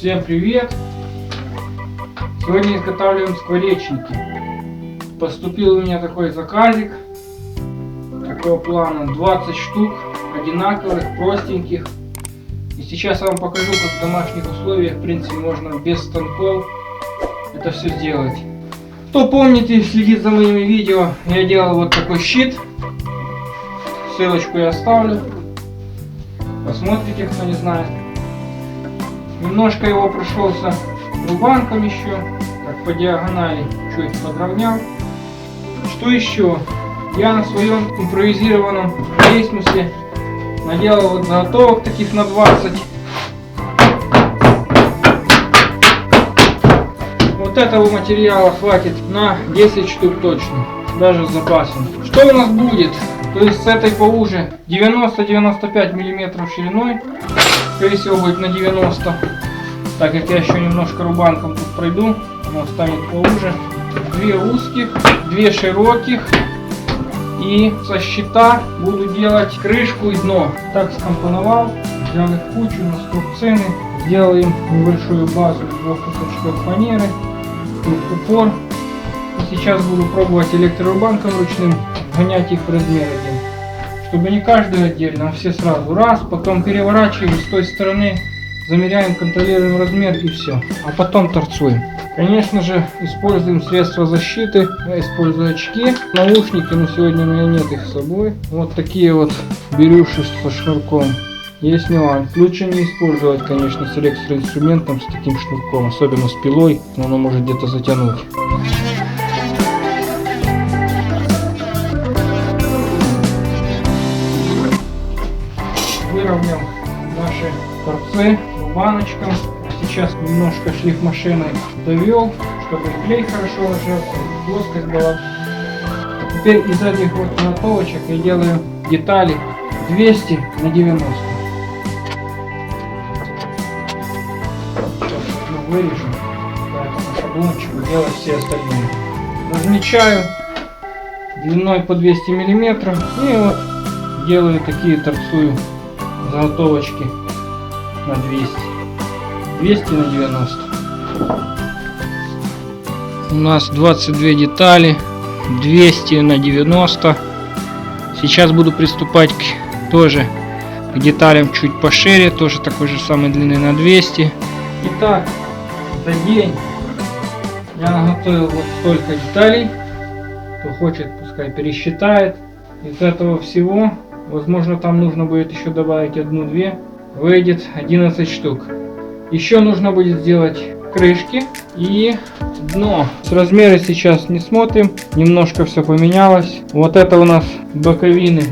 Всем привет! Сегодня изготавливаем скворечники. Поступил у меня такой заказик такого плана, 20 штук одинаковых, простеньких. И сейчас я вам покажу, как в домашних условиях, в принципе, можно без станков это все сделать. Кто помнит и следит за моими видео, я делал вот такой щит. Ссылочку я оставлю. Посмотрите, кто не знает. Немножко его прошелся рубанком еще, так по диагонали чуть подровнял. Что еще? Я на своем импровизированном рейсмусе наделал вот заготовок таких на 20. Вот этого материала хватит на 10 штук точно, даже с запасом. Что у нас будет? То есть с этой поуже 90-95 мм шириной, скорее всего будет на 90, так как я еще немножко рубанком тут пройду, она станет поуже. 2 узких, 2 широких, и со щита буду делать крышку и дно. Так скомпоновал, взял их в кучу на струбцины, сделал им небольшую базу из 2 кусочков фанеры, тут упор. И сейчас буду пробовать электрорубанком ручным гонять их в размер один, чтобы не каждый отдельно, а все сразу. Раз, потом переворачиваем с той стороны, замеряем, контролируем размер и все. А потом торцуем. Конечно же, используем средства защиты. Я использую очки, наушники, но сегодня у меня нет их с собой. Вот такие вот беруши со шнурком. Есть нюанс. Лучше не использовать, конечно, с электроинструментом, с таким шнурком, особенно с пилой, но оно может где-то затянуть. Выровнял наши торцы рубаночком. Сейчас немножко шлифмашиной довел, чтобы клей хорошо ложился, плоскость была. Теперь из этих вот заготовочек я делаю детали 200 на 90. Сейчас мы вырежем по шаблончику, делать все остальные. Размечаю длиной по 200 мм и вот делаю такие, торцую заготовочки на 200 на 90. У нас 22 детали, 200 на 90. Сейчас буду приступать тоже к деталям чуть пошире, тоже такой же самой длины на 200. Итак, за день я наготовил вот столько деталей. Кто хочет, пускай пересчитает. Из этого всего, возможно, там нужно будет еще добавить 1-2, выйдет 11 штук. Еще нужно будет сделать крышки и дно. С размера сейчас не смотрим, немножко все поменялось. Вот это у нас боковины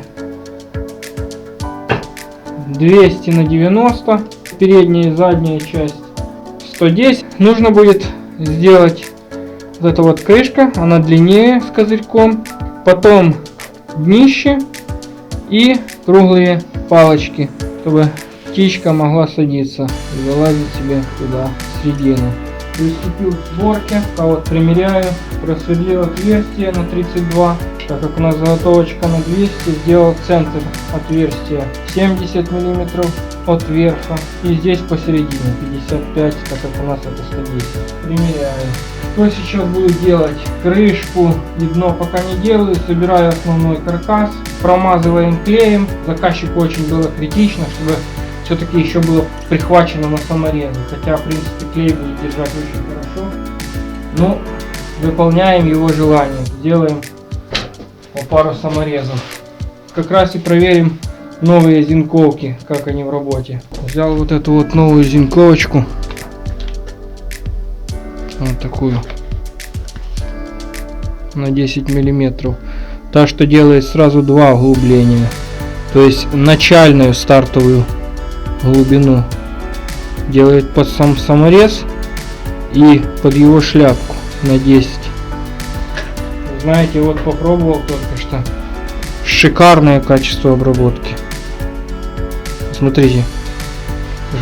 200 на 90, передняя и задняя часть 110. Нужно будет сделать вот эта вот крышка, она длиннее с козырьком, потом днище и круглые палочки, чтобы птичка могла садиться и залазить себе туда в середину. Приступил к сборке, вот примеряю, просверлил отверстие на 32, так как у нас заготовочка на 200, сделал центр отверстия 70 мм от верха и здесь посередине 55, так как у нас это 110. Примеряю. Что сейчас буду делать? Крышку и дно пока не делаю, собираю основной каркас, промазываем клеем. Заказчику очень было критично, чтобы все-таки еще было прихвачено на саморезы, хотя в принципе клей будет держать очень хорошо, но выполняем его желание, сделаем по пару саморезов. Как раз и проверим новые зенковки, как они в работе. Взял вот эту вот новую зенковочку, вот такую, на 10 мм, та, что делает сразу 2 углубления, то есть начальную стартовую глубину делает под сам саморез и под его шляпку на 10. Знаете, вот попробовал только что, шикарное качество обработки. Смотрите,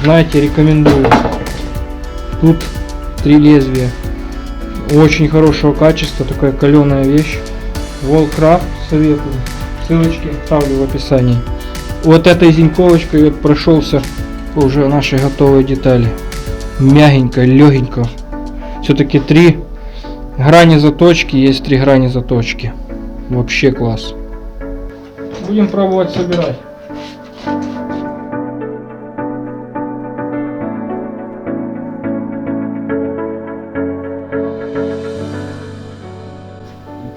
знаете, рекомендую. Тут 3 лезвия, очень хорошего качества, такая каленая вещь. Волкрафт советую, ссылочки ставлю в описании. Вот этой зеньковочкой прошелся уже наши готовые детали. мягенько, легенько. Все-таки 3 грани заточки, есть 3 грани заточки. Вообще класс. Будем пробовать собирать.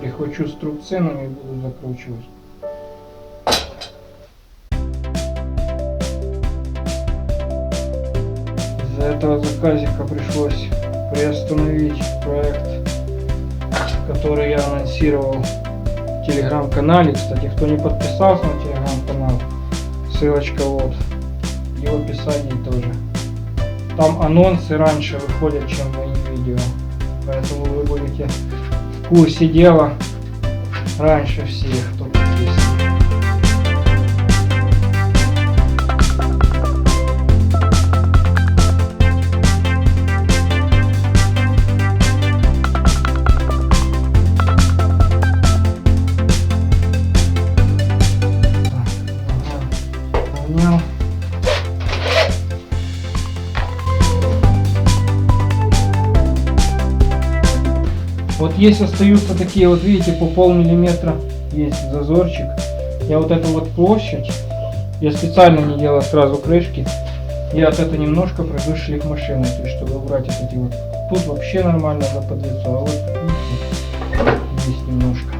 Прихвачу струбцинами и буду закручивать. Из-за этого заказика пришлось приостановить проект, который я анонсировал в телеграм-канале. Кстати, кто не подписался на телеграм-канал, ссылочка вот и в описании тоже. Там анонсы раньше выходят, чем мои видео, поэтому вы будете в курсе дела раньше всех, кто подписан. Вот если остаются такие вот, видите, по полмиллиметра есть зазорчик, я вот эту вот площадь, я специально не делал сразу крышки, я от этого немножко пройду шлифмашиной, то есть чтобы убрать вот эти вот, тут вообще нормально западлицо, а вот видите, здесь немножко.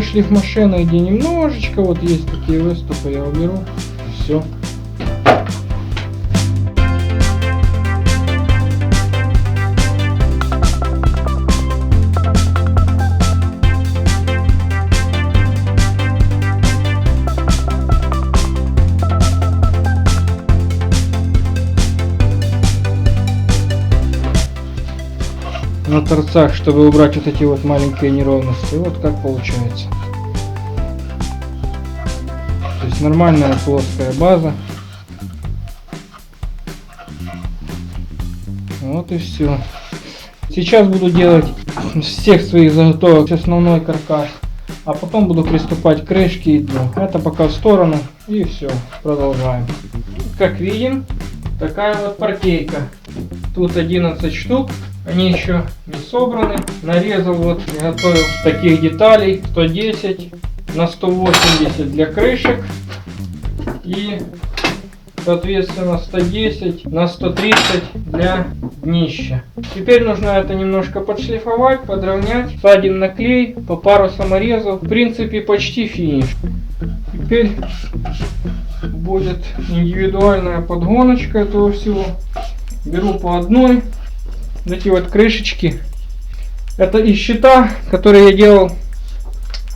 Шлифмашина, где немножечко вот есть такие выступы, я уберу, все. На торцах, чтобы убрать вот эти вот маленькие неровности. Вот как получается. То есть нормальная плоская база. Вот и все. Сейчас буду делать с всех своих заготовок основной каркас, а потом буду приступать к крышке и дну. Это пока в сторону, и все, продолжаем. Как видим, такая вот партейка. Тут 11 штук. Они еще не собраны. Нарезал вот, готовил таких деталей 110 на 180 для крышек и соответственно 110 на 130 для днища. Теперь нужно это немножко подшлифовать, подровнять. Садим на клей по пару саморезов. В принципе почти финиш. Теперь будет индивидуальная подгоночка этого всего. Беру по одной. Эти вот крышечки, это из щита, которые я делал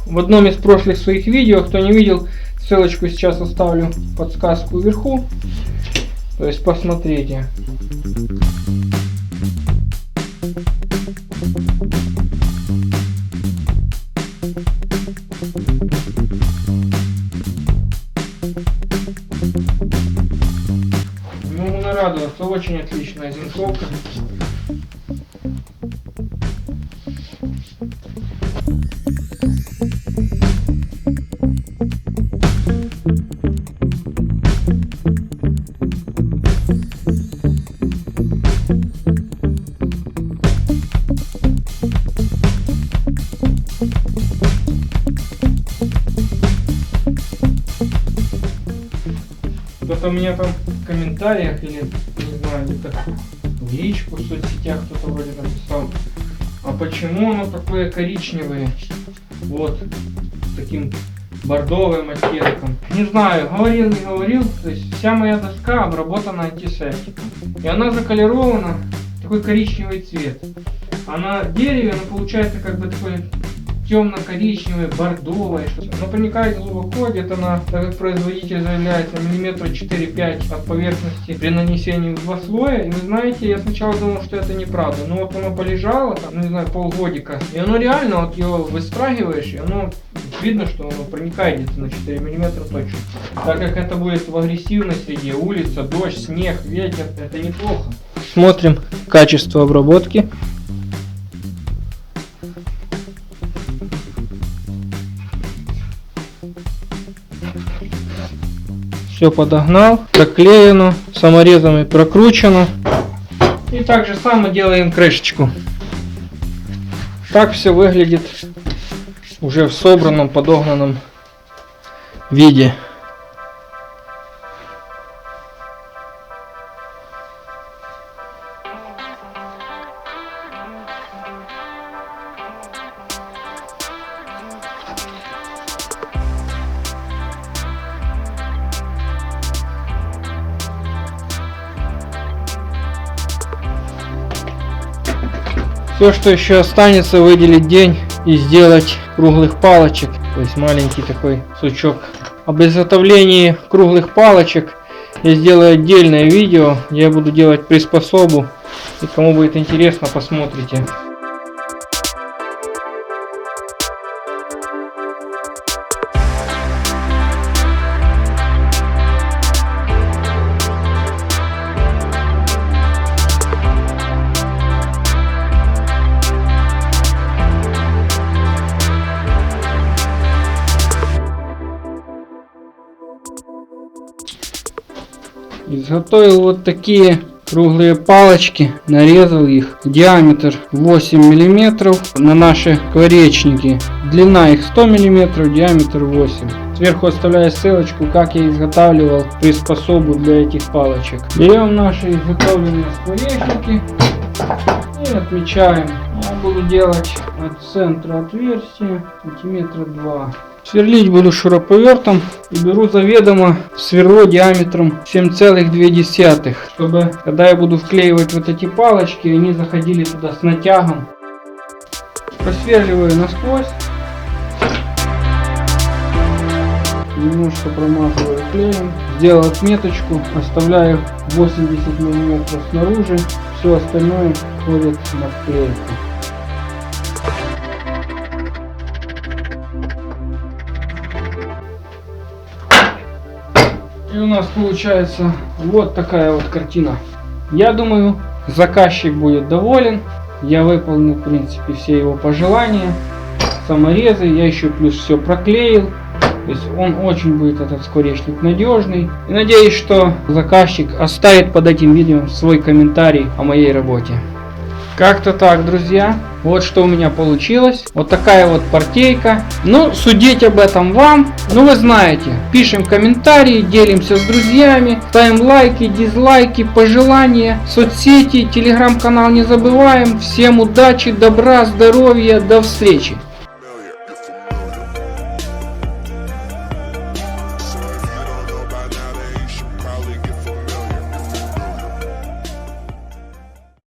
в одном из прошлых своих видео. Кто не видел, ссылочку сейчас оставлю, подсказку вверху, то есть посмотрите. Могу нарадоваться, очень отличная зинцовка. Кто-то у меня там в комментариях или, не знаю, где-то в личку в соцсетях кто-то вроде написал, а почему оно такое коричневое, вот, с таким бордовым оттенком. Не знаю, говорил, не говорил, то есть вся моя доска обработана антисептиком, и она заколерована в такой коричневый цвет. А на дереве она получается как бы такой темно-коричневое, бордовое. Оно проникает глубоко, где-то на, так как производитель заявляет, на миллиметра 4-5 от поверхности при нанесении в 2 слоя. И вы знаете, я сначала думал, что это неправда. Но вот оно полежало, там, ну не знаю, полгодика. И оно реально, вот его выстрагиваешь, и оно видно, что оно проникает где-то на 4 миллиметра точно. Так как это будет в агрессивной среде, улица, дождь, снег, ветер, это неплохо. Смотрим качество обработки. Все подогнал, проклеено, саморезами прокручено. И так же само делаем крышечку. Так все выглядит уже в собранном, подогнанном виде. Все, что еще останется, выделить день и сделать круглых палочек. То есть маленький такой сучок. Об изготовлении круглых палочек я сделаю отдельное видео, где я буду делать приспособу. И кому будет интересно, посмотрите. Изготовил вот такие круглые палочки, нарезал их, диаметр 8 мм на наши скворечники, длина их 100 мм, диаметр 8. Сверху оставляю ссылочку, как я изготавливал приспособу для этих палочек. Берем наши изготовленные скворечники и отмечаем. Я буду делать от центра отверстия сантиметра 2. Сверлить буду шуруповертом и беру заведомо сверло диаметром 7,2, чтобы когда я буду вклеивать вот эти палочки, они заходили туда с натягом. Просверливаю насквозь, немножко промазываю клеем, сделал отметочку, оставляю 80 мм снаружи, все остальное входит на вклейку. И у нас получается вот такая вот картина. Я думаю, заказчик будет доволен. Я выполнил, в принципе, все его пожелания. Саморезы, я еще плюс все проклеил. То есть он очень будет, этот скворечник, надежный. И надеюсь, что заказчик оставит под этим видео свой комментарий о моей работе. Как-то так, друзья. Вот что у меня получилось. Вот такая вот партейка. Ну, судить об этом вам. Ну, вы знаете. Пишем комментарии, делимся с друзьями. Ставим лайки, дизлайки, пожелания. Соцсети, телеграм-канал не забываем. Всем удачи, добра, здоровья. До встречи.